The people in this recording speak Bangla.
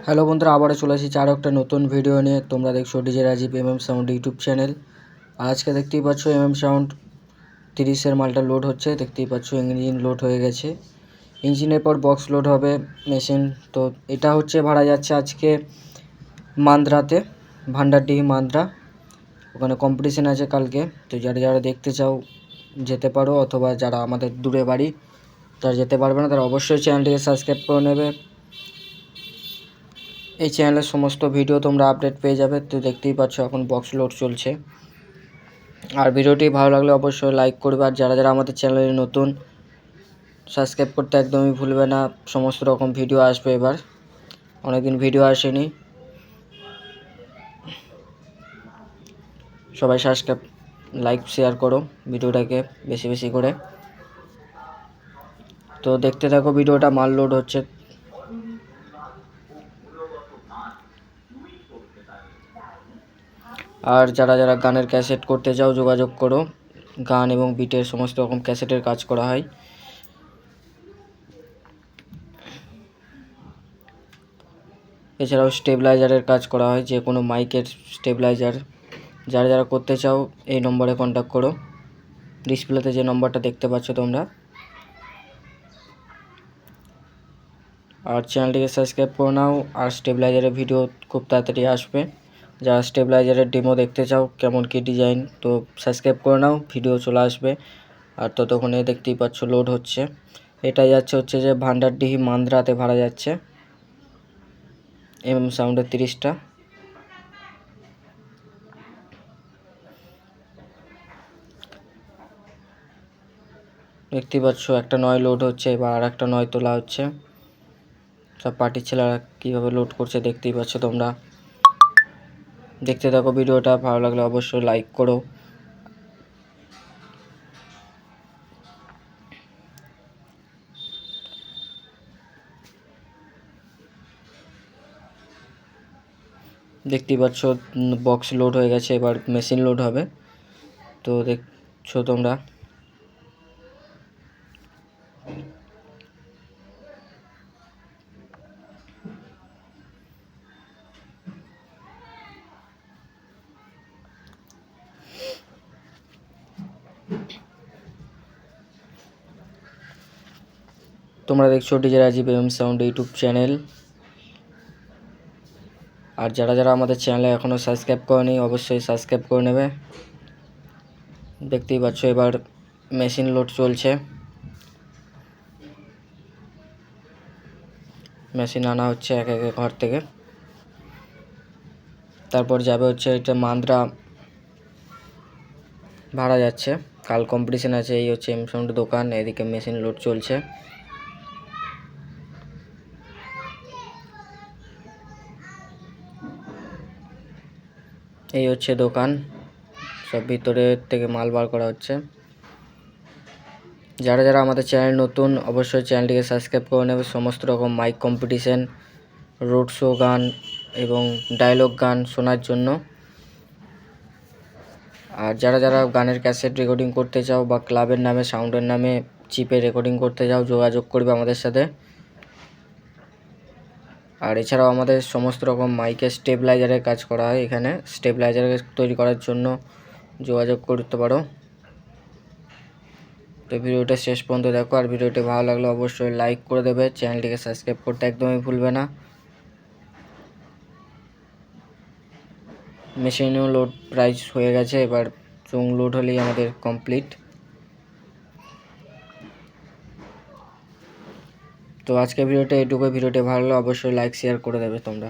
হ্যালো বন্ধুরা, আবারও চলে এসেছি আরও একটা নতুন ভিডিও নিয়ে। তোমরা দেখছো DJ Rajib sound YouTube channel. আর আজকে দেখতেই পাচ্ছ সাউন্ড 30-এর মালটা লোড হচ্ছে। দেখতেই পাচ্ছ ইঞ্জিন লোড হয়ে গেছে। ইঞ্জিনের পর বক্স লোড হবে মেশিন। তো এটা হচ্ছে ভাড়া যাচ্ছে আজকে মান্দ্রাতে, ভান্ডারডিহি মান্দ্রা। ওখানে কম্পিটিশান আছে কালকে। তো যারা যারা দেখতে চাও যেতে পারো, অথবা যারা আমাদের দূরে বাড়ি তারা যেতে পারবে না, তারা অবশ্যই চ্যানেলটিকে সাবস্ক্রাইব করে নেবে। এই চ্যানেলের সমস্ত ভিডিও তোমরা আপডেট পেয়ে যাবে। তো দেখতেই পাচ্ছ এখন বক্স লোড চলছে। আর ভিডিওটি ভালো লাগলে অবশ্যই লাইক করবে। আর যারা যারা আমাদের চ্যানেলে নতুন, সাবস্ক্রাইব করতে একদমই ভুলবে না। সমস্ত রকম ভিডিও আসবে এবার, অনেকদিন ভিডিও আসেনি। সবাই সাবস্ক্রাইব, লাইক, শেয়ার করো ভিডিওটাকে বেশি বেশি করে। তো দেখতে থাকো ভিডিওটা। মাল লোড হচ্ছে। আর যারা যারা গানের ক্যাসেট করতে চাও যোগাযোগ করো। গান এবং বিটের সমস্ত রকম ক্যাসেটের কাজ করা হয়। এছাড়াও স্টেবিলাইজারের কাজ করা হয়, যে কোনো মাইকের স্টেবিলাইজার। যারা যারা করতে চাও এই নম্বরে কন্ট্যাক্ট করো। ডিসপ্লেতে যে নম্বরটা দেখতে পাচ্ছ তোমরা। আর চ্যানেলটিকে সাবস্ক্রাইব করে নাও। আর স্টেবিলাইজারের ভিডিও খুব তাড়াতাড়ি আসবে। যারা স্টেবিলাইজারের ডেমো দেখতে চাও কেমন কী ডিজাইন, তো সাবস্ক্রাইব করে নাও, ভিডিও চলে আসবে। আর ততক্ষণে দেখতেই পাচ্ছ লোড হচ্ছে। এটা হচ্ছে যে ভান্ডারডিহি মান্দ্রাতে ভাড়া যাচ্ছে সাউন্ডের 30টা। দেখতেই পাচ্ছ একটা নয় লোড হচ্ছে, এবার আর একটা নয় তোলা হচ্ছে। সব পার্টির ছেলেরা কীভাবে লোড করছে দেখতেই পাচ্ছ তোমরা। দেখতে থাকো ভিডিওটা, ভালো লাগলে অবশ্যই লাইক করো। দেখতেই পাচ্ছ বক্স লোড হয়ে গেছে, এবার মেশিন লোড হবে। তো দেখছো তোমরা। তোমরা দেখছো DJ Rajib sound YouTube channel. আর যারা যারা আমাদের চ্যানেলে এখনও সাবস্ক্রাইব করেনি অবশ্যই সাবস্ক্রাইব করে নেবে। দেখতেই পাচ্ছ এবার মেশিন লোড চলছে। মেশিন আনা হচ্ছে এক এক ঘর থেকে। তারপর যাবে হচ্ছে এটা মান্দ্রা ভাড়া যাচ্ছে। কাল কম্পিটিশান আছে। এই হচ্ছে সাউন্ডের দোকান, এদিকে মেশিন লোড চলছে। এই হচ্ছে দোকান, সব ভিতরে থেকে মাল বার করা হচ্ছে। যারা যারা আমাদের চ্যানেল নতুন অবশ্যই চ্যানেলটিকে সাবস্ক্রাইব করে নেবে। সমস্ত রকম মাইক কম্পিটিশান, রোড শো গান এবং ডায়লগ গান শোনার জন্য। আর যারা যারা গানের ক্যাসেট রেকর্ডিং করতে চাও বা ক্লাবের নামে, সাউন্ডের নামে চিপে রেকর্ডিং করতে চাও যোগাযোগ করবে আমাদের সাথে। আর এছাড়াও আমাদের সমস্ত রকম মাইকের স্টেবিলাইজারের কাজ করা হয়। এখানে স্টেবিলাইজার তৈরি করার জন্য যোগাযোগ করতে পারো। তো ভিডিওটা শেষ পর্যন্ত দেখো। আর ভিডিওটি ভালো লাগলে অবশ্যই লাইক করে দেবে। চ্যানেলটিকে সাবস্ক্রাইব করতে একদমই ভুলবে না। মেশিনেও লোড প্রাইস হয়ে গেছে, এবার চুং লোড হলেই আমাদের কমপ্লিট। তো আজকে ভিডিওটা এইটুকু। ভিডিওটি ভালো লাগলে অবশ্যই লাইক শেয়ার করে দেবে তোমরা।